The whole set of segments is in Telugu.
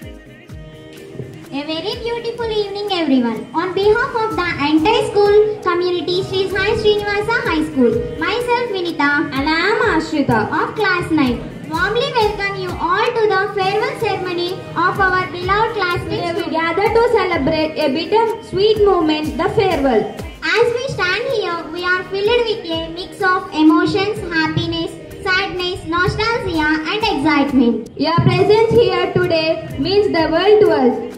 A very beautiful evening everyone. On behalf of the entire school community, Sri Sai Srinivasa High School, myself Vinita and I am Ashrita of class 9, warmly welcome you all to the farewell ceremony of our beloved classmates. Today we gather to celebrate a bittersweet moment, the farewell. As we stand here, we are filled with a mix of emotions, happiness, sadness, nostalgia and excitement. Your presence here today means the world to us.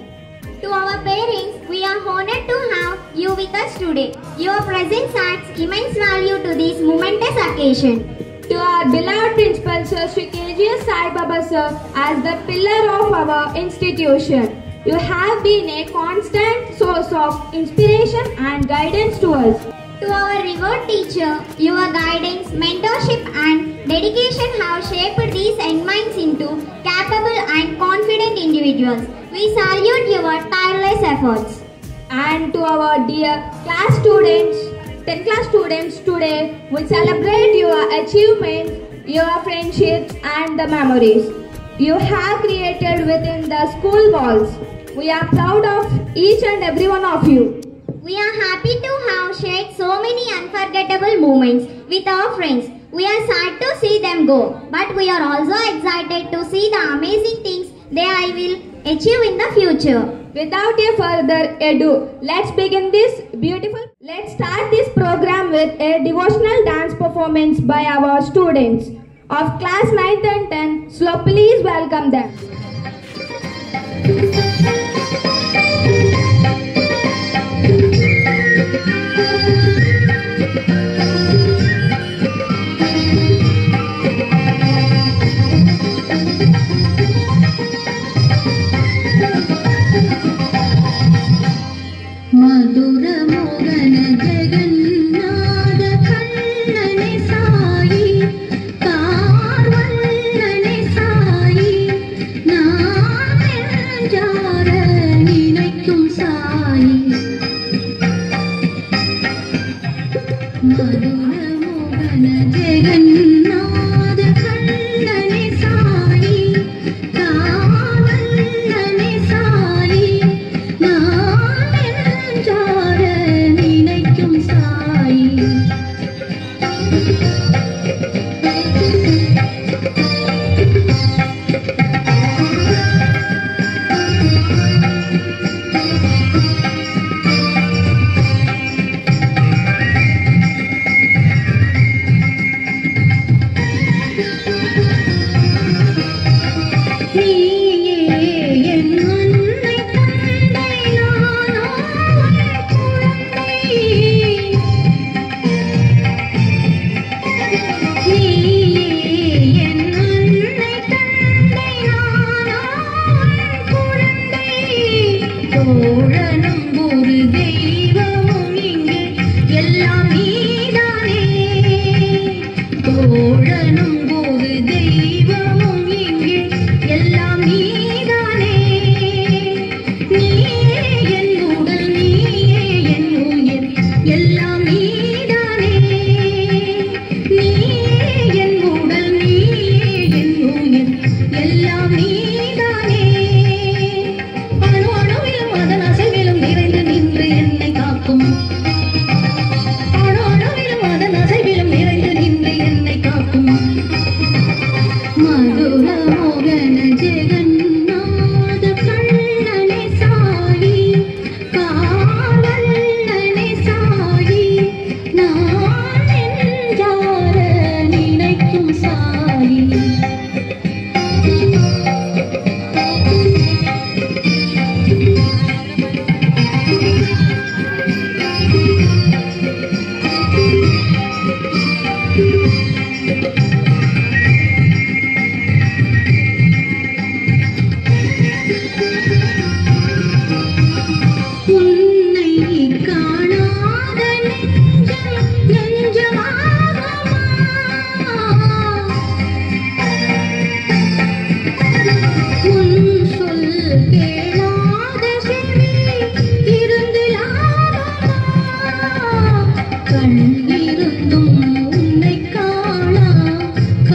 To our parents, we are honored to have you with us today. Your presence adds immense value to this momentous occasion. To our beloved principal, Sir Shri KGS Sai Baba Sir, as the pillar of our institution, you have been a constant source of inspiration and guidance to us. To our revered teacher, your guidance, mentorship and dedication have shaped these young minds into capable and confident individuals. We salute your tireless efforts. And to our dear class students, 10th class students, today we celebrate your achievements, your friendships and the memories you have created within the school walls. We are proud of each and every one of you. We are happy to have shared so many unforgettable moments with our friends. We are sad to see them go, but we are also excited to see the amazing things they will achieve in the future. Without a further ado, let's start this program with a devotional dance performance by our students of class 9th and 10th. So please welcome them.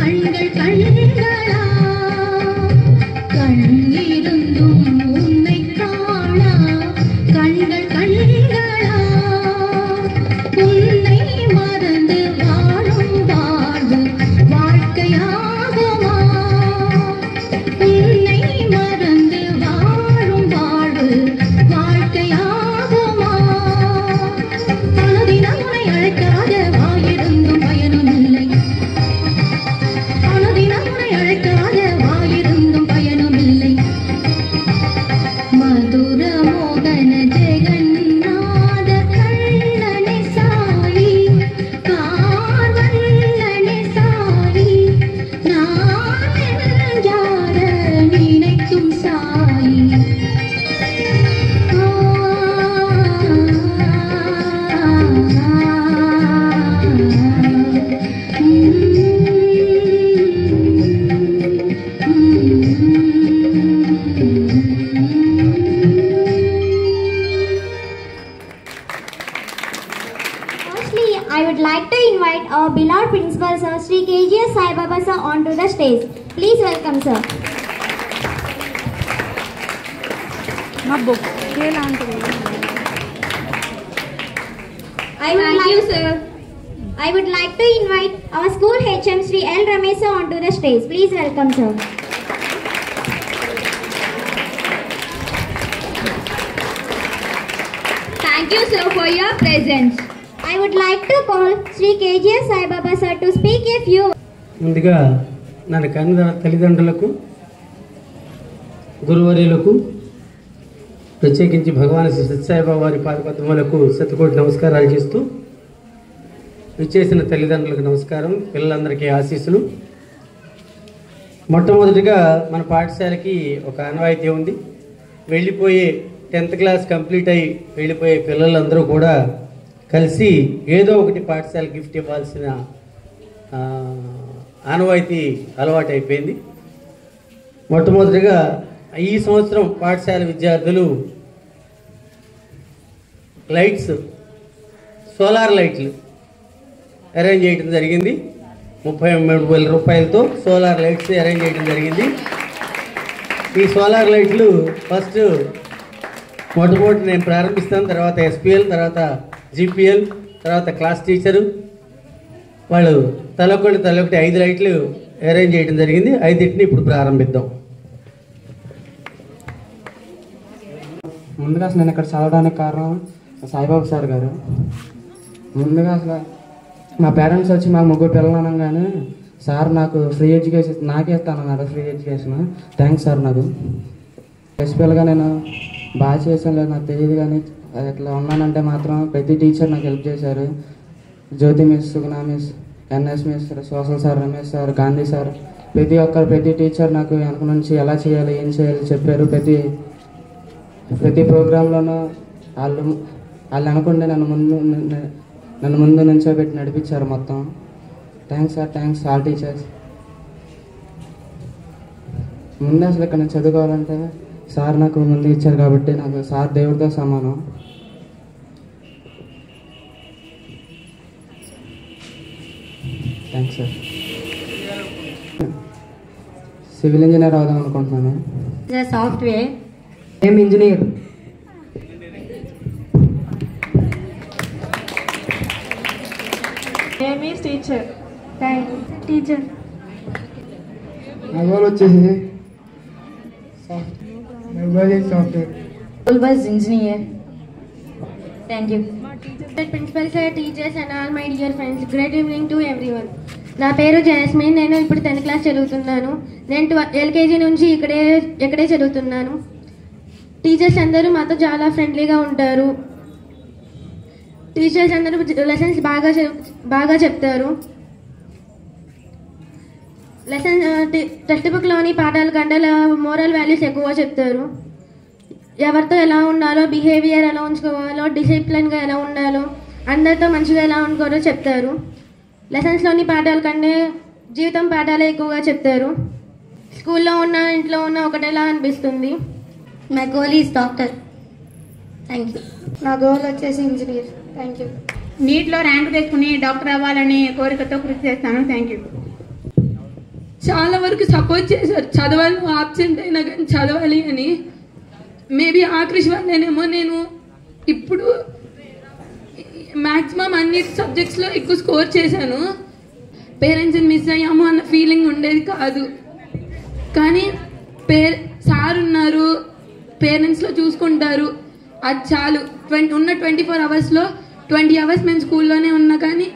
கண்கள் கண்களா கண்ணிருந்தும் invite our beloved principal sir, Sri KGS Sai Baba sir, onto the stage. Please welcome sir. I would like to invite our school HM Sri L Ramesh sir onto the stage. Please welcome sir. Thank you, sir, for your presence. I would like to call Sri KGS Sai Baba sir to speak a few. ముందుగా నన్ను కన్న తల్లిదండ్రులకు గురువర్యులకు ప్రత్యేకించి భగవాన్ శ్రీ సత్యసాయిబాబా వారి పాదపద్మములకు శతకోటి నమస్కారాలు చేస్తూ విచ్చేసిన తల్లిదండ్రులకు నమస్కారం, పిల్లలందరికీ ఆశీస్సులు. మొట్టమొదటిగా మన పాఠశాలకి ఒక ఆనవాయితీ ఉంది. వెళ్ళిపోయే 10th క్లాస్ కంప్లీట్ అయ్యి వెళ్ళిపోయే పిల్లలందరూ కూడా కలిసి ఏదో ఒకటి పాఠశాల గిఫ్ట్ ఇవ్వాల్సిన ఆనవాయితీ అలవాటు అయిపోయింది. మొట్టమొదటిగా ఈ సంవత్సరం పాఠశాల విద్యార్థులు లైట్స్, సోలార్ లైట్లు అరేంజ్ చేయడం జరిగింది. 33,000 రూపాయలతో సోలార్ లైట్స్ అరేంజ్ చేయడం జరిగింది. ఈ సోలార్ లైట్లు ఫస్ట్ మొట్టమొదటి నేను ప్రారంభిస్తాను, తర్వాత ఎస్పీఎల్, తర్వాత జీపీఎల్, తర్వాత క్లాస్ టీచరు వాళ్ళు తలొకటి 5 లైట్లు అరేంజ్ చేయడం జరిగింది. 5టిని ఇప్పుడు ప్రారంభిద్దాం. ముందుగా అసలు నేను ఇక్కడ చదవడానికి కారణం సాయిబాబా సార్ గారు. ముందుగా అసలు మా పేరెంట్స్ వచ్చి మా 3 పిల్లలు అనగానే సార్ నాకు ఫ్రీ ఎడ్యుకేషన్ నాకే ఇస్తానన్నారు, ఫ్రీ ఎడ్యుకేషన్. Thanks sir. నాకు ఎస్పీఎల్గా నేను బాగా చేసాను లేదు నాకు తెలియదు, కానీ ఇట్లా ఉన్నానంటే మాత్రం ప్రతి టీచర్ నాకు హెల్ప్ చేశారు. Jyoti miss, Suguna miss, NS miss, social sir, Ramesh sir, Gandhi sir, ప్రతి టీచర్ నాకు వెనక నుంచి ఎలా చేయాలి, ఏం చేయాలి చెప్పారు. ప్రతి ప్రోగ్రాంలోనూ వాళ్ళు అనుకుంటే నన్ను ముందు నుంచోబెట్టి నడిపించారు మొత్తం. Thanks sir, thanks all teachers. ముందు అసలు ఇక్కడ నేను చదువుకోవాలంటే సార్ నాకు ముందు ఇచ్చారు కాబట్టి నాకు సార్ దేవుడితో సమానం. Thanks sir. సివిల్ ఇంజనీర్ అవుదాం అనుకుంటున్నాను. సాఫ్ట్వేర్. ఏం engineer. Teacher. Thank you teacher. నా గోల్ వచ్చేసి software. Always engineer. Thank you. Principal sir, teachers and all my dear friends, great evening to everyone. నా పేరు జాస్మిన్. నేను ఇప్పుడు 10th క్లాస్ చదువుతున్నాను. నేను LKG నుంచి ఇక్కడే చదువుతున్నాను. టీచర్స్ అందరూ మాతో చాలా ఫ్రెండ్లీగా ఉంటారు. టీచర్స్ అందరూ లెసన్స్ బాగా చెప్తారు. లెసన్ టెక్స్ట్ బుక్లోని పాఠాల కంటే మోరల్ వాల్యూస్ ఎక్కువ చెప్తారు. ఎవరితో ఎలా ఉండాలో, బిహేవియర్ ఎలా ఉంచుకోవాలో, డిసిప్లిన్గా ఎలా ఉండాలో, అందరితో మంచిగా ఎలా ఉండుకోవాలో చెప్తారు. లెసన్స్లోని పాఠాల కంటే జీవితం పాఠాలే ఎక్కువగా చెప్తారు. స్కూల్లో ఉన్న ఇంట్లో ఉన్న ఒకటేలా అనిపిస్తుంది. My goal is doctor. Thank you. నా గోల్ వచ్చేసి ఇంజనీర్. Thank you. నీట్లో ర్యాంక్ తెచ్చుకుని డాక్టర్ అవ్వాలని కోరికతో కృషి చేస్తాను. Thank you. చాలా వరకు సపోర్ట్ చేశారు, చదవాలి, ఆబ్సెంట్ అయినా కానీ చదవాలి అని. మేబీ ఆ కృషి వల్లేనేమో నేను ఇప్పుడు మ్యాక్సిమం అన్ని సబ్జెక్ట్స్లో ఎక్కువ స్కోర్ చేశాను. పేరెంట్స్ని మిస్ అయ్యాము అన్న ఫీలింగ్ ఉండేది కాదు. కానీ సార్ ఉన్నారు, పేరెంట్స్లో చూసుకుంటారు, అది చాలు. ఉన్న 24 అవర్స్లో 20 అవర్స్ మేము స్కూల్లోనే ఉన్నా కానీ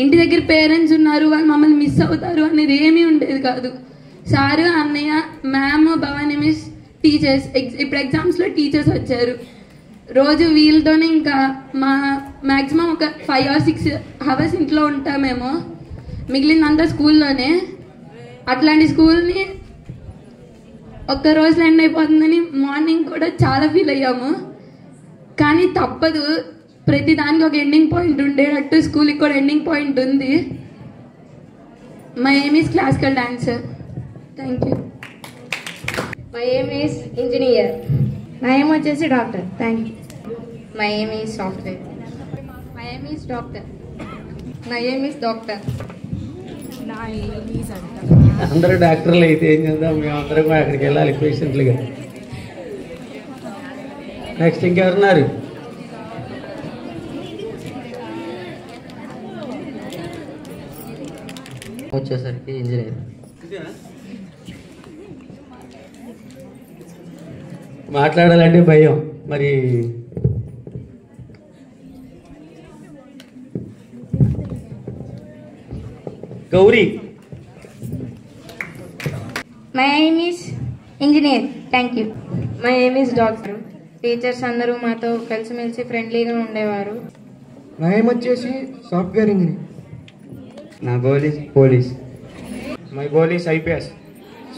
ఇంటి దగ్గర పేరెంట్స్ ఉన్నారు, వాళ్ళు మమ్మల్ని మిస్ అవుతారు అనేది ఏమీ ఉండేది కాదు. సారు, అన్నయ్య, మ్యామ్, భవానీ మిస్, టీచర్స్. ఇప్పుడు ఎగ్జామ్స్లో టీచర్స్ వచ్చారు. రోజు వీళ్ళతోనే ఇంకా మ్యాక్సిమం ఒక 5 or 6 అవర్స్ ఇంట్లో ఉంటామేమో, మిగిలినంతా స్కూల్లోనే. అట్లాంటి స్కూల్ని ఒక్క రోజులో ఎండ్ అయిపోతుందని మార్నింగ్ కూడా చాలా ఫీల్ అయ్యాము. కానీ తప్పదు, ప్రతి దానికి ఒక ఎండింగ్ పాయింట్ ఉండేటట్టు స్కూల్కి కూడా ఎండింగ్ పాయింట్ ఉంది. My aim is classical dancer. Thank you. My aim is engineer. నా ఏం వచ్చేసి doctor. Thank you. My aim is software. My ఏమ్ ఈజ్ డాక్టర్. నా ఏమ్ ఇస్ డాక్టర్. అందరూ డాక్టర్లు అయితే ఏం చేద్దాం, మేమందరం కూడా అక్కడికి వెళ్ళాలి పేషెంట్లుగా. నెక్స్ట్ ఇంకెవరున్నారు? వచ్చేసరికి ఇంజనీర్. మాట్లాడాలంటే భయం. మరి Gauri. My name is engineer. Thank you. My name is doctor. Teachers అందరూ మాతో కలిసిమెలిసి ఫ్రెండ్లీగా ఉండేవారు. నా ఏం వచ్చేసి సాఫ్ట్వేర్ ఇంజనీర్. నా goal is police. My goal is IPS.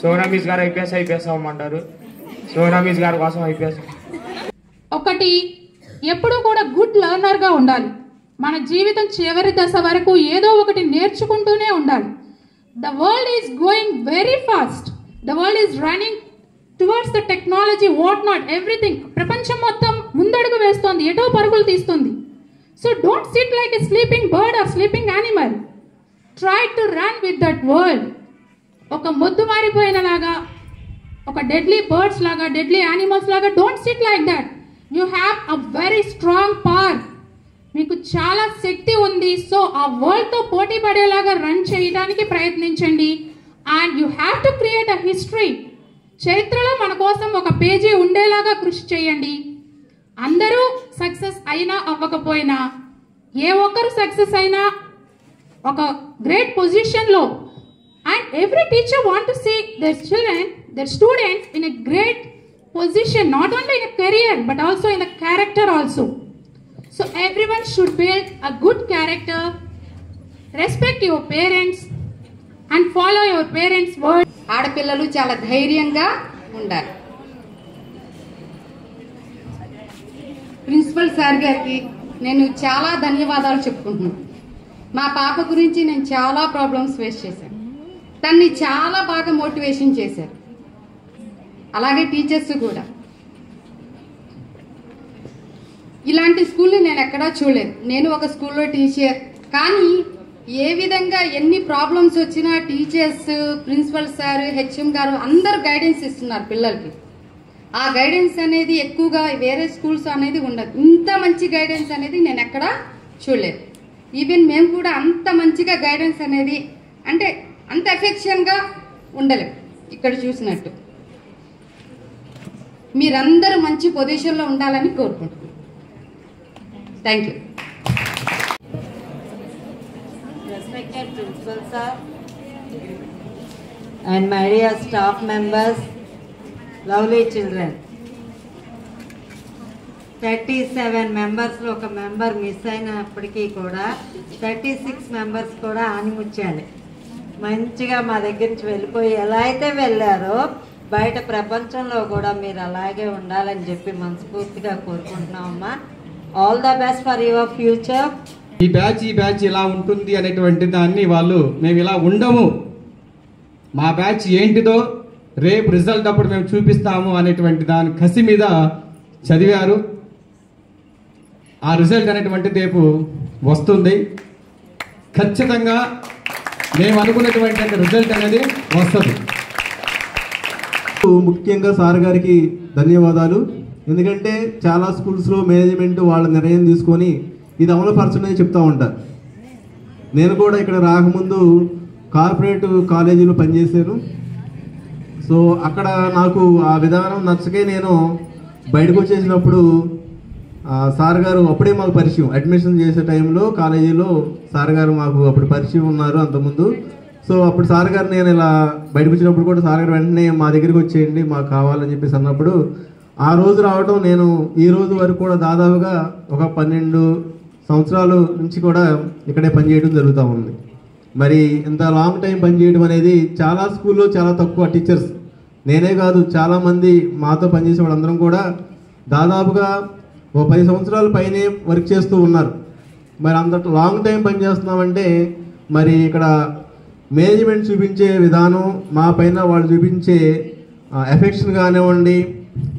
సోనామీస్ గారు ఐపీఎస్ అవ్వమంటారు. సోనామీస్ గారి కోసం ఐపీఎస్. ఒకటి, ఎప్పుడూ కూడా గుడ్ లెర్నర్గా ఉండాలి. మన జీవితం చివరి దశ వరకు ఏదో ఒకటి నేర్చుకుంటూనే ఉండాలి. The world is going very fast. The world is running towards the technology, what not, everything. ప్రపంచం మొత్తం ముందడుగు వేస్తోంది, ఎటో పరుగులు తీస్తుంది. So don't sit like a sleeping bird or sleeping animal. Try to run with that world. ఒక మొద్దు మారిపోయినలాగా, ఒక డెడ్లీ బర్డ్స్ లాగా, డెడ్లీ యానిమల్స్ లాగా don't sit like that. You have a very strong power. మీకు చాలా శక్తి ఉంది. సో ఆ వరల్డ్తో పోటీ పడేలాగా రన్ చేయడానికి ప్రయత్నించండి. And you have to create a history. చరిత్రలో మన కోసం ఒక పేజీ ఉండేలాగా కృషి చేయండి. అందరూ సక్సెస్ అయినా అవ్వకపోయినా, ఏ ఒక్కరు సక్సెస్ అయినా ఒక గ్రేట్ పొజిషన్లో, and every teacher want to see their children, their students in a great position, not only in a career but also in a character also. So everyone should build a good character, respect your parents and follow your parents' word. ఆడపిల్లలు చాలా ధైర్యంగా ఉండాలి. ప్రిన్సిపల్ సార్ గారికి నేను చాలా ధన్యవాదాలు చెప్పుకుంటున్నాను. మా పాప గురించి నేను చాలా ప్రాబ్లమ్స్ ఫేస్ చేశాను. తన్ని చాలా బాగా మోటివేషన్ చేశారు. అలాగే టీచర్స్ కూడా. ఇలాంటి స్కూల్ని నేను ఎక్కడా చూడలేదు. నేను ఒక స్కూల్లో టీచర్. కానీ ఏ విధంగా ఎన్ని ప్రాబ్లమ్స్ వచ్చినా టీచర్స్, ప్రిన్సిపల్ సార్, హెచ్ఎం గారు అందరు గైడెన్స్ ఇస్తున్నారు పిల్లలకి. ఆ గైడెన్స్ అనేది ఎక్కువగా వేరే స్కూల్స్ అనేది ఉండదు. ఇంత మంచి గైడెన్స్ అనేది నేను ఎక్కడా చూడలేదు. ఈవెన్ మేము కూడా అంత మంచిగా గైడెన్స్ అనేది, అంటే అంత ఎఫెక్షన్గా ఉండలేము ఇక్కడ చూసినట్టు. మీరందరూ మంచి పొజిషన్లో ఉండాలని కోరుకుంటున్నాను. Thank you. Respected Principal Sir and my dear staff members, lovely children. 37 మెంబర్స్లో ఒక మెంబర్ మిస్ అయినప్పటికీ కూడా 36 మెంబర్స్ కూడా ఆనిముచ్చాలి. మంచిగా మా దగ్గర నుంచి వెళ్ళిపోయి ఎలా అయితే వెళ్ళారో బయట ప్రపంచంలో కూడా మీరు అలాగే ఉండాలని చెప్పి మనస్ఫూర్తిగా కోరుకుంటున్నామమ్మా. All the best for your future. ఈ బ్యాచ్ ఇలా ఉంటుంది అనేటువంటి దాన్ని వాళ్ళు మేము ఇలా ఉండము, మా బ్యాచ్ ఏంటిదో రేపు రిజల్ట్ అప్పుడు మేము చూపిస్తాము అనేటువంటి దాని కసి మీద చదివారు. ఆ రిజల్ట్ అనేటువంటి రేపు వస్తుంది. ఖచ్చితంగా మేము అనుకున్నటువంటి రిజల్ట్ అనేది వస్తుంది. ముఖ్యంగా సార్ గారికి ధన్యవాదాలు. ఎందుకంటే చాలా స్కూల్స్లో మేనేజ్మెంట్ వాళ్ళ నిర్ణయం తీసుకొని ఇది అమలుపరచని చెప్తూ ఉంటారు. నేను కూడా ఇక్కడ రాకముందు కార్పొరేట్ కాలేజీలో పనిచేశాను. సో అక్కడ నాకు ఆ విధానం నచ్చకే నేను బయటకు వచ్చేసినప్పుడు సార్ గారు అప్పుడే మాకు పరిచయం. అడ్మిషన్ చేసే టైంలో కాలేజీలో సార్ గారు మాకు అప్పుడు పరిచయం ఉన్నారు అంతకుముందు. సో అప్పుడు సార్ గారు నేను ఇలా బయటకు వచ్చినప్పుడు కూడా సార్ గారు వెంటనే మా దగ్గరికి వచ్చేయండి మాకు కావాలని చెప్పేసి అన్నప్పుడు ఆ రోజు రావడం నేను ఈ రోజు వరకు కూడా దాదాపుగా ఒక 12 సంవత్సరాల నుంచి కూడా ఇక్కడే పనిచేయడం జరుగుతూ ఉంది. మరి ఇంత లాంగ్ టైం పనిచేయడం అనేది చాలా స్కూల్లో చాలా తక్కువ. టీచర్స్ నేనే కాదు చాలామంది మాతో పనిచేసే వాళ్ళందరం కూడా దాదాపుగా ఓ 10 సంవత్సరాల పైనే వర్క్ చేస్తూ ఉన్నారు. మరి అంత లాంగ్ టైం పనిచేస్తున్నామంటే మరి ఇక్కడ మేనేజ్మెంట్ చూపించే విధానం, మా పైన వాళ్ళు చూపించే ఎఫెక్షన్ కానివ్వండి,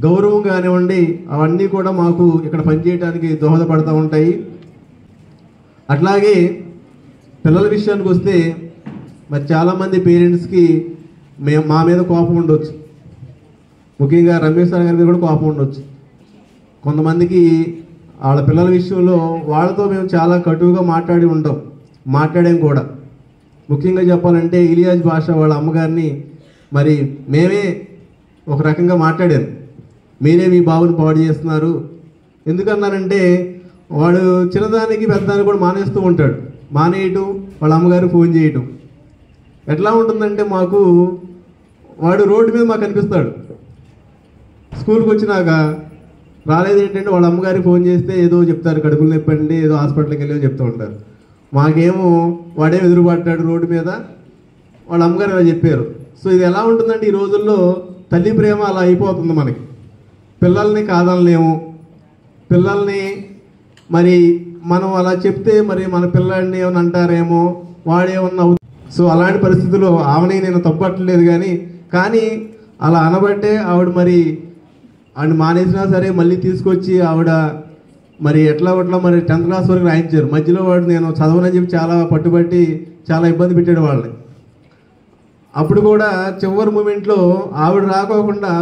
గౌరవం కానివ్వండి, అవన్నీ కూడా మాకు ఇక్కడ పనిచేయడానికి దోహదపడుతూ ఉంటాయి. అట్లాగే పిల్లల విషయానికి వస్తే మరి చాలామంది పేరెంట్స్కి మా మీద కోపం ఉండొచ్చు, ముఖ్యంగా రమేష్ సార్ గారి మీద కూడా కోపం ఉండొచ్చు. కొంతమందికి వాళ్ళ పిల్లల విషయంలో వాళ్ళతో మేము చాలా కటువుగా మాట్లాడాం కూడా. ముఖ్యంగా చెప్పాలంటే ఇలియాజ్ భాష వాళ్ళ అమ్మగారిని మరి మేమే ఒక రకంగా మాట్లాడారు, మీరే మీ బాబుని పాడు చేస్తున్నారు. ఎందుకన్నానంటే వాడు చిన్నదానికి పెద్దదానికి కూడా మానేస్తూ ఉంటాడు, మానేయటం వాళ్ళ అమ్మగారు ఫోన్ చేయటం. ఎట్లా ఉంటుందంటే మాకు వాడు రోడ్డు మీద మాకు కనిపిస్తాడు, స్కూల్కి వచ్చినాక రాలేదు ఏంటంటే వాళ్ళ అమ్మగారికి ఫోన్ చేస్తే ఏదో చెప్తారు, కడుపులు నొప్పండి, ఏదో హాస్పిటల్కి వెళ్ళి చెప్తూ ఉంటారు. మాకేమో వాడేమో ఎదురుపడ్డాడు రోడ్డు మీద, వాళ్ళ అమ్మగారు ఇలా చెప్పారు. సో ఇది ఎలా ఉంటుందంటే ఈ రోజుల్లో తల్లి ప్రేమ అలా అయిపోతుంది మనకి. పిల్లల్ని కాదనలేము, పిల్లల్ని మరి మనం అలా చెప్తే మరి మన పిల్లల్ని ఏమైనా అంటారేమో, వాడేమన్నా. సో అలాంటి పరిస్థితుల్లో ఆమెని నేను తప్పట్లేదు కానీ అలా అనబట్టే ఆవిడ మరి ఆవిడ మానేసినా సరే మళ్ళీ తీసుకొచ్చి ఆవిడ మరి ఎట్లా మరి 10th క్లాస్ వరకు రాయించారు. మధ్యలో వాడు నేను చదవనని చెప్పి చాలా పట్టుబట్టి చాలా ఇబ్బంది పెట్టాడు వాళ్ళని. అప్పుడు కూడా చివరి మూమెంట్లో ఆవిడ రాకోకుండా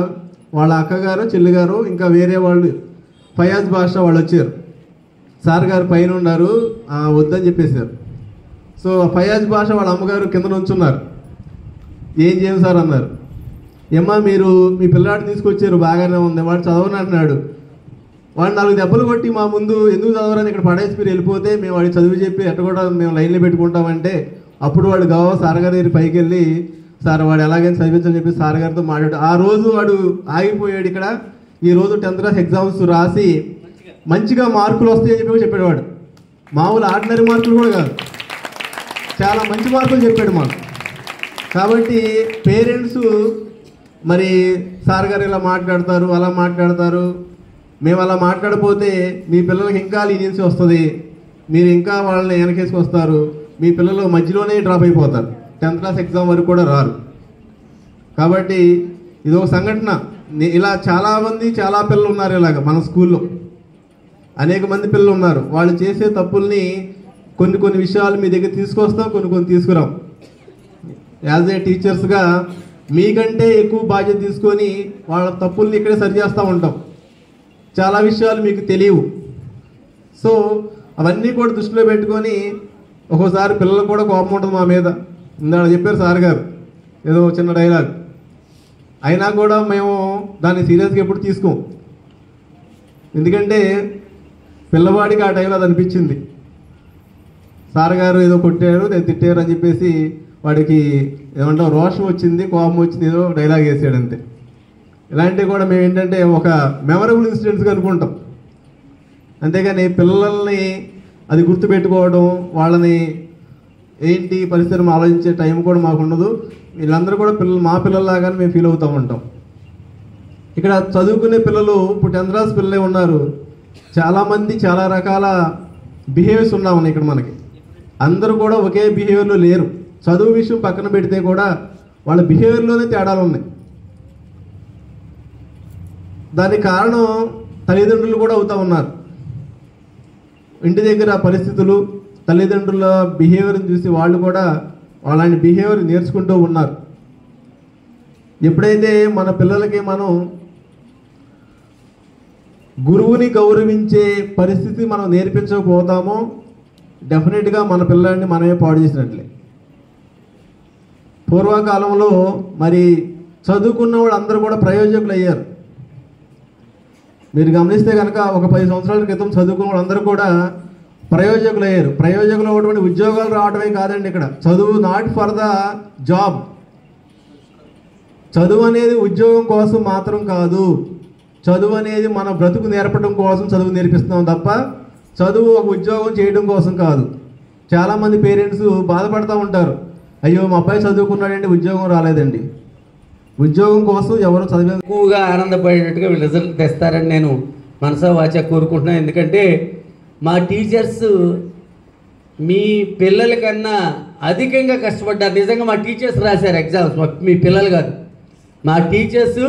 వాళ్ళ అక్కగారు చెల్లిగారు ఇంకా వేరే వాళ్ళు ఫయాజ్ భాష వాళ్ళు వచ్చారు. సార్ గారు పైన ఉన్నారు, వద్దని చెప్పేశారు. సో ఫయాజ్ భాష వాళ్ళ అమ్మగారు కింద నుంచున్నారు. ఏం చేయం సార్ అన్నారు. ఏమ్మా మీరు మీ పిల్లాడు తీసుకొచ్చారు, బాగానే ఉంది, వాడు చదవని అంటున్నాడు, వాడు 4 దెబ్బలు కొట్టి మా ముందు ఎందుకు చదవరని ఇక్కడ పడేసి మీరు వెళ్ళిపోతే మేము వాడికి చదివి చెప్పి ఎట్ట కూడా మేము లైన్లో పెట్టుకుంటామంటే అప్పుడు వాడు సార్ గారి దగ్గర పైకి వెళ్ళి సార్ వాడు ఎలాగైనా చదివించని చెప్పి సార్ గారితో మాట్లాడు. ఆ రోజు వాడు ఆగిపోయాడు ఇక్కడ. ఈ రోజు 10th క్లాస్ ఎగ్జామ్స్ రాసి మంచిగా మార్కులు వస్తాయని చెప్పి చెప్పాడు. వాడు మామూలు ఆర్డినరీ మార్కులు కూడా కాదు, చాలా మంచి మార్కులు చెప్పాడు మాకు. కాబట్టి పేరెంట్స్ మరి సార్ గారు ఇలా మాట్లాడతారు, అలా మాట్లాడతారు, మేము అలా మాట్లాడపోతే మీ పిల్లలకి ఇంకా లీనియన్సీ వస్తుంది, మీరు ఇంకా వాళ్ళని వెనకేసుకొస్తారు, మీ పిల్లలు మధ్యలోనే డ్రాప్ అయిపోతారు, 10th క్లాస్ ఎగ్జామ్ వరకు కూడా రారు. కాబట్టి ఇది ఒక సంఘటన. ఇలా చాలా పిల్లలు ఉన్నారు, ఇలాగ మన స్కూల్లో అనేక మంది పిల్లలు ఉన్నారు. వాళ్ళు చేసే తప్పుల్ని కొన్ని విషయాలు మీ దగ్గర తీసుకొస్తాం, కొన్ని తీసుకురాం. యాజ్ ఏ టీచర్స్గా మీకంటే ఎక్కువ బాధ్యత తీసుకొని వాళ్ళ తప్పుల్ని ఇక్కడే సరి చేస్తూ ఉంటాం. చాలా విషయాలు మీకు తెలియవు. సో అవన్నీ కూడా దృష్టిలో పెట్టుకొని ఒక్కోసారి పిల్లలకు కూడా కోపం ఉంటుంది మా మీద. ఇందాక చెప్పారు సార్ గారు ఏదో చిన్న డైలాగ్, అయినా కూడా మేము దాన్ని సీరియస్గా ఎప్పుడు తీసుకోం. ఎందుకంటే పిల్లవాడికి ఆ టైంలో అది అనిపించింది, సార్ గారు ఏదో కొట్టారు, తిట్టారు అని చెప్పేసి వాడికి ఏమంటాం రోషం వచ్చింది, కోపం వచ్చింది, ఏదో డైలాగ్ వేసాడు అంతే. ఇలాంటివి కూడా మేము ఏంటంటే ఒక మెమరబుల్ ఇన్సిడెంట్స్గా అనుకుంటాం, అంతేగాని పిల్లల్ని అది గుర్తుపెట్టుకోవడం, వాళ్ళని ఏంటి పరిస్థితిని ఆలోచించే టైం కూడా మాకు ఉండదు. వీళ్ళందరూ కూడా మా పిల్లల్లాగానే మేము ఫీల్ అవుతూ ఉంటాం. ఇక్కడ చదువుకునే పిల్లలు ఇప్పుడు 10th క్లాస్ పిల్లలే ఉన్నారు. చాలామంది చాలా రకాల బిహేవియర్స్ ఉన్నాయి ఇక్కడ మనకి. అందరూ కూడా ఒకే బిహేవియర్లో లేరు. చదువు విషయం పక్కన పెడితే కూడా వాళ్ళ బిహేవియర్లోనే తేడాలు ఉన్నాయి. దానికి కారణం తల్లిదండ్రులు కూడా అవుతూ ఉన్నారు. ఇంటి దగ్గర పరిస్థితులు, తల్లిదండ్రుల బిహేవియర్ని చూసి వాళ్ళు కూడా అలాంటి బిహేవియర్ నేర్చుకుంటూ ఉన్నారు. ఎప్పుడైతే మన పిల్లలకి మనం గురువుని గౌరవించే పరిస్థితి మనం నేర్పించకపోతామో డెఫినెట్గా మన పిల్లల్ని మనమే పాడు చేసినట్లే. పూర్వకాలంలో మరి చదువుకున్న వాళ్ళు అందరూ కూడా ప్రయోజకులు అయ్యారు. మీరు గమనిస్తే కనుక ఒక 10 సంవత్సరాల క్రితం చదువుకున్న వాళ్ళందరూ కూడా ప్రయోజకులు అయ్యారు. ప్రయోజకులు అవ్వడం ఉద్యోగాలు రావడమే కాదండి. ఇక్కడ చదువు నాట్ ఫర్ ద జాబ్. చదువు అనేది ఉద్యోగం కోసం మాత్రం కాదు. చదువు అనేది మన బ్రతుకు నేర్పడం కోసం చదువు నేర్పిస్తున్నాం తప్ప చదువు ఒక ఉద్యోగం చేయడం కోసం కాదు. చాలామంది పేరెంట్స్ బాధపడుతూ ఉంటారు, అయ్యో మా అబ్బాయి చదువుకున్నాడంటే ఉద్యోగం రాలేదండి. ఉద్యోగం కోసం ఎవరు చదివే ఎక్కువగా ఆనందపడేటట్టుగా వీళ్ళు రిజల్ట్ తెస్తారని నేను మనసా వాచా కోరుకుంటున్నాను. ఎందుకంటే మా టీచర్స్ మీ పిల్లల కన్నా అధికంగా కష్టపడ్డారు. నిజంగా మా టీచర్స్ రాశారు ఎగ్జామ్స్, మీ పిల్లలు కాదు. మా టీచర్స్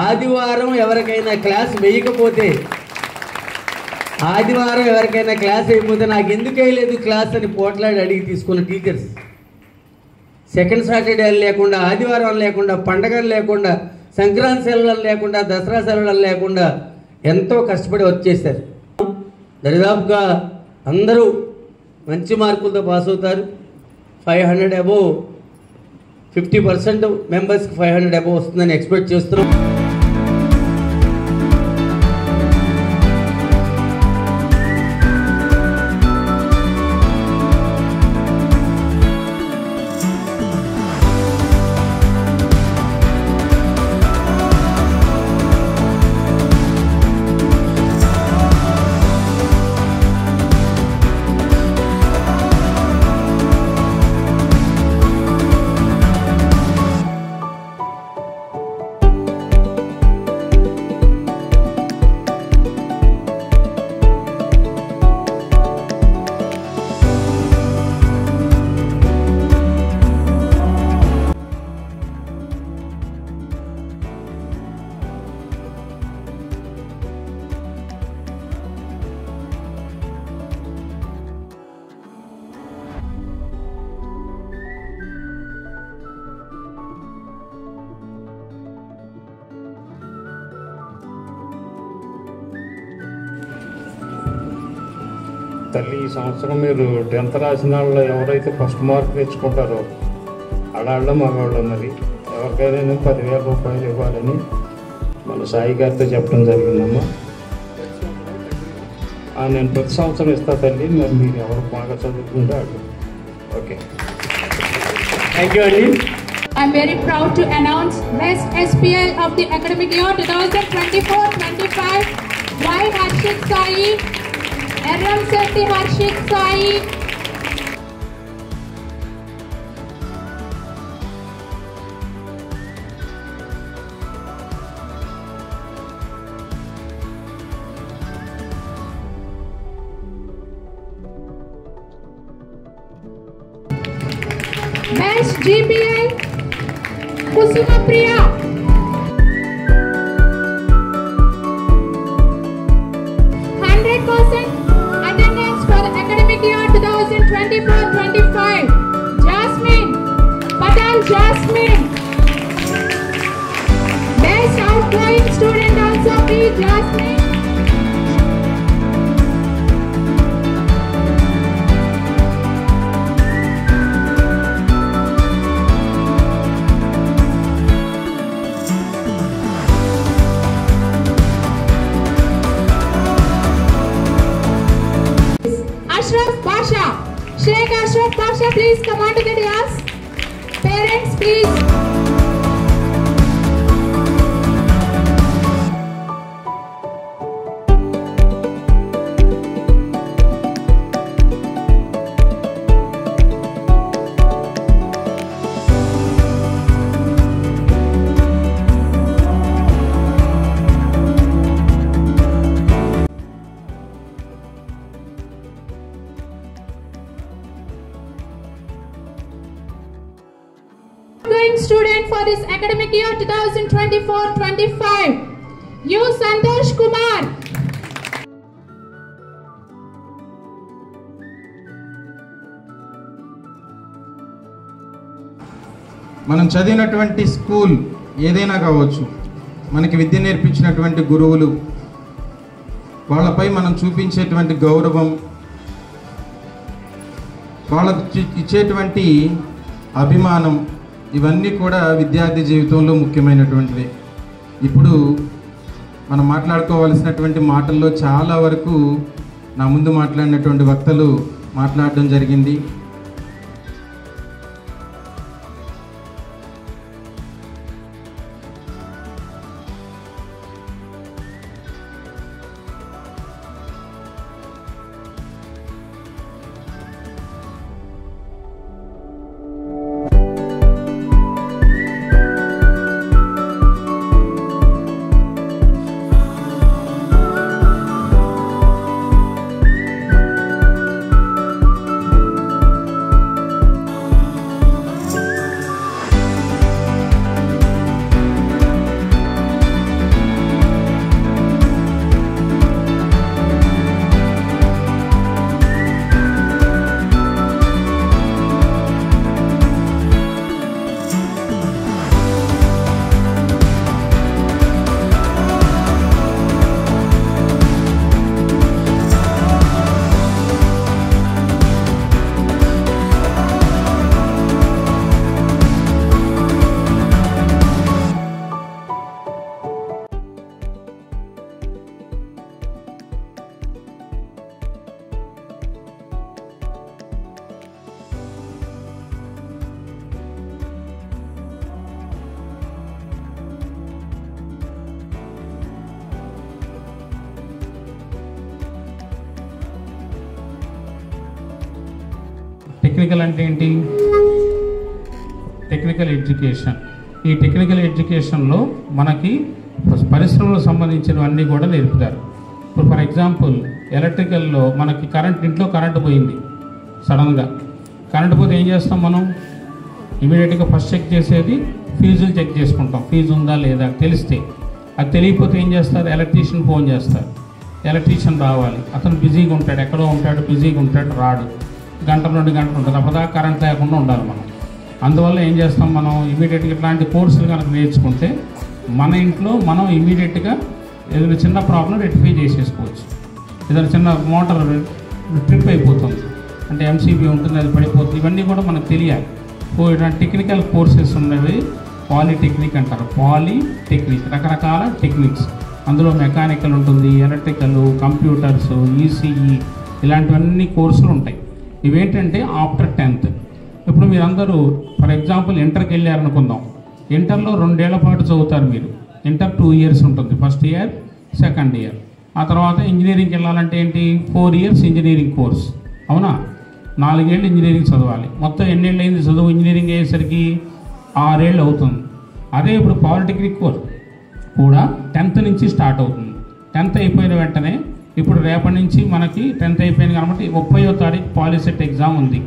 ఆదివారం ఎవరికైనా క్లాస్ వేయకపోతే ఆదివారం ఎవరికైనా క్లాస్ అయిపోతే నాకు ఎందుకు వేయలేదు క్లాస్ అని పోట్లాడి అడిగి తీసుకున్న టీచర్స్, సెకండ్ సాటర్డే లేకుండా, ఆదివారం లేకుండా, పండగలు లేకుండా, సంక్రాంతి సెలవులు లేకుండా, దసరా సెలవులు లేకుండా ఎంతో కష్టపడి వర్క్ చేశారు. దరిదాపుగా అందరూ మంచి మార్కులతో పాస్ అవుతారు. 500 అబోవ్ 50% మెంబర్స్కి 500 అబోవ్ వస్తుందని ఎక్స్పెక్ట్ చేస్తున్నాం. తల్లి, ఈ సంవత్సరం మీరు 10th రాసిన వాళ్ళు ఎవరైతే ఫస్ట్ మార్క్ తెచ్చుకుంటారో ఆడాళ్ళ మగవాళ్ళు మరి ఎవరికైనా 10,000 రూపాయలు ఇవ్వాలని మన సాయి గారితో చెప్పడం జరిగిందమ్మా. నేను ప్రతి సంవత్సరం ఇస్తా తల్లి, మరి మీరు ఎవరు బాగా చదువుకుంటే అడు. ఓకే, థ్యాంక్ యూ అండి. I'm very proud to announce Best SPL of the academic year 2024-25 by Harshit Sai, Erram Sethi Harshit Sai. Best GPI Kusuma Priya. Attendance for the academic year 2024-25. Jasmine Patel Jasmine. Best outgoing student also be Jasmine. Sheikh Ashraf Pasha, please come on to the dais. Parents, please. Student for this academic year 2024-25, you Santosh Kumar. మనం చదివినటువంటి స్కూల్ ఏదైనా కావచ్చు, మనకి విద్య నేర్పించినటువంటి గురువులు, వాళ్ళపై మనం చూపించేటువంటి గౌరవం, వాళ్ళకు ఇచ్చేటువంటి అభిమానం, ఇవన్నీ కూడా విద్యార్థి జీవితంలో ముఖ్యమైనటువంటివి. ఇప్పుడు మనం మాట్లాడుకోవాల్సినటువంటి మాటల్లో చాలా వరకు నా ముందు మాట్లాడినటువంటి వక్తలు మాట్లాడడం జరిగింది. టెక్నికల్ అంటే ఏంటి? Technical education. ఈ టెక్నికల్ ఎడ్యుకేషన్లో మనకి పరిశ్రమలకు సంబంధించినవన్నీ కూడా నేర్పుతారు. ఇప్పుడు ఫర్ ఎగ్జాంపుల్ ఎలక్ట్రికల్లో మనకి ఇంట్లో కరెంటు పోయింది, సడన్గా కరెంటు పోతే ఏం చేస్తాం మనం? ఇమీడియట్గా ఫస్ట్ చెక్ చేసేది ఫీజులు చెక్ చేసుకుంటాం, ఫీజు ఉందా లేదా తెలిస్తే. అది తెలియకపోతే ఏం చేస్తారు? ఎలక్ట్రీషియన్ ఫోన్ చేస్తారు, ఎలక్ట్రీషియన్ రావాలి, అతను బిజీగా ఉంటాడు, ఎక్కడో ఉంటాడు, బిజీగా ఉంటాడు, రాడు, గంట 2 గంటలు ఉంటుంది, అప్పటిదాకా కరెంట్ లేకుండా ఉండాలి మనం. అందువల్ల ఏం చేస్తాం మనం? ఇమీడియట్గా ఇట్లాంటి కోర్సులు కనుక నేర్చుకుంటే మన ఇంట్లో మనం ఇమీడియట్గా ఏదైనా చిన్న ప్రాబ్లం రెక్టిఫై చేసేసుకోవచ్చు. ఏదైనా చిన్న మోటార్ ట్రిప్ అయిపోతుంది అంటే ఎంసీబీ ఉంటుంది, అది పడిపోతుంది, ఇవన్నీ కూడా మనకు తెలియాలి. ఇట్లాంటి టెక్నికల్ కోర్సెస్ ఉన్నవి పాలిటెక్నిక్ అంటారు. పాలిటెక్నిక్ రకరకాల టెక్నిక్స్, అందులో మెకానికల్ ఉంటుంది, ఎలక్ట్రికల్, కంప్యూటర్స్, ఈసీఈ ఇలాంటివన్నీ కోర్సులు ఉంటాయి. ఇవేంటంటే ఆఫ్టర్ 10th. ఇప్పుడు మీరందరూ ఫర్ ఎగ్జాంపుల్ ఇంటర్కి వెళ్ళారనుకుందాం. ఇంటర్లో 2 ఏళ్ల పాటు చదువుతారు మీరు. ఇంటర్ 2 years ఉంటుంది, ఫస్ట్ ఇయర్, సెకండ్ ఇయర్. ఆ తర్వాత ఇంజనీరింగ్కి వెళ్ళాలంటే ఏంటి? 4 years ఇంజనీరింగ్ కోర్స్, అవునా? 4 ఏళ్ళు ఇంజనీరింగ్ చదవాలి. మొత్తం ఎన్నేళ్ళు అయింది చదువు? ఇంజనీరింగ్ అయ్యేసరికి 6 ఏళ్ళు అవుతుంది. అదే ఇప్పుడు పాలిటెక్నిక్ కోర్స్ కూడా 10th నుంచి స్టార్ట్ అవుతుంది. 10th అయిపోయిన వెంటనే ఇప్పుడు రేపటి నుంచి మనకి 10th అయిపోయింది కాబట్టి 30వ తారీఖు పాలిసెట్ ఎగ్జామ్ ఉంది.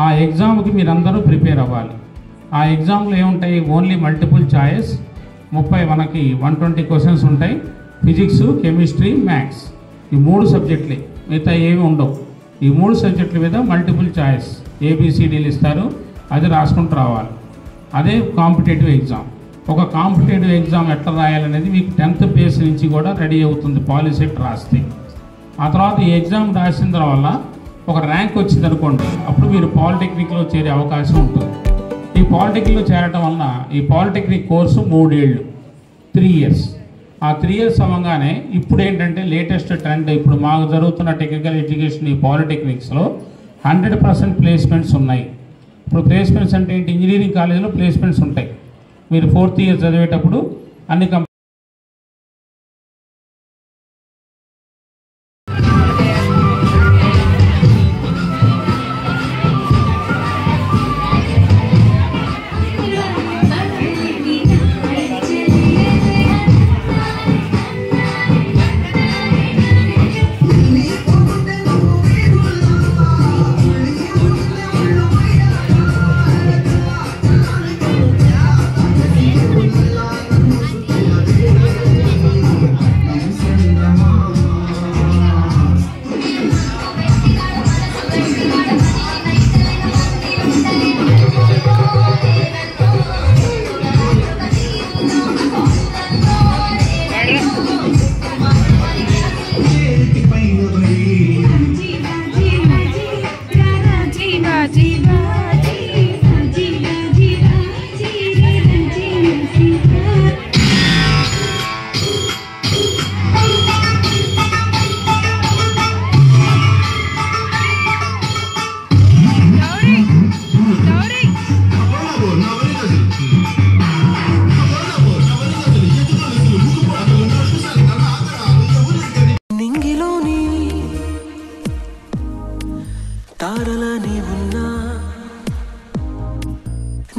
ఆ ఎగ్జామ్కి మీరందరూ ప్రిపేర్ అవ్వాలి. ఆ ఎగ్జామ్లో ఏముంటాయి? ఓన్లీ మల్టిపుల్ చాయిస్, మనకి 120 క్వశ్చన్స్ ఉంటాయి. ఫిజిక్స్, కెమిస్ట్రీ, మ్యాథ్స్, ఈ 3 సబ్జెక్టులే, మిగతా ఏమి ఉండవు. ఈ 3 సబ్జెక్టుల మీద మల్టిపుల్ చాయిస్ ABCDలు ఇస్తారు, అది రాసుకుంటూ రావాలి. అదే కాంపిటేటివ్ ఎగ్జామ్. ఒక కాంపిటేటివ్ ఎగ్జామ్ ఎట్లా రాయాలనేది మీకు 10th బేస్ నుంచి కూడా రెడీ అవుతుంది పాలిసెట్ రాస్తే. ఆ తర్వాత ఈ ఎగ్జామ్ రాసిన తర్వాత ఒక ర్యాంక్ వచ్చింది అనుకోండి, అప్పుడు మీరు పాలిటెక్నిక్లో చేరే అవకాశం ఉంటుంది. ఈ పాలిటెక్నిక్లో చేరటం వలన ఈ పాలిటెక్నిక్ కోర్సు 3 ఏళ్ళు, 3 years. ఆ 3 years అవ్వగానే ఇప్పుడు ఏంటంటే లేటెస్ట్ ట్రెండ్, ఇప్పుడు మాకు జరుగుతున్న టెక్నికల్ ఎడ్యుకేషన్ ఈ పాలిటెక్నిక్స్లో 100% ప్లేస్మెంట్స్ ఉన్నాయి. ఇప్పుడు ప్లేస్మెంట్స్ అంటే ఏంటి? ఇంజనీరింగ్ కాలేజీలో ప్లేస్మెంట్స్ ఉంటాయి. మీరు 4th year చదివేటప్పుడు అన్ని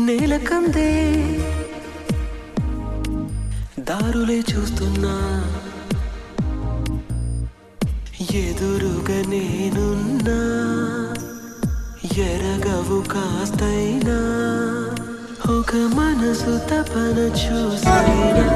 నేలకందే దారులే చూస్తున్నా, ఎదురుగా నేనున్నా, ఎరగవు కాస్తైనా, ఒక మనసు తపన చూసైనా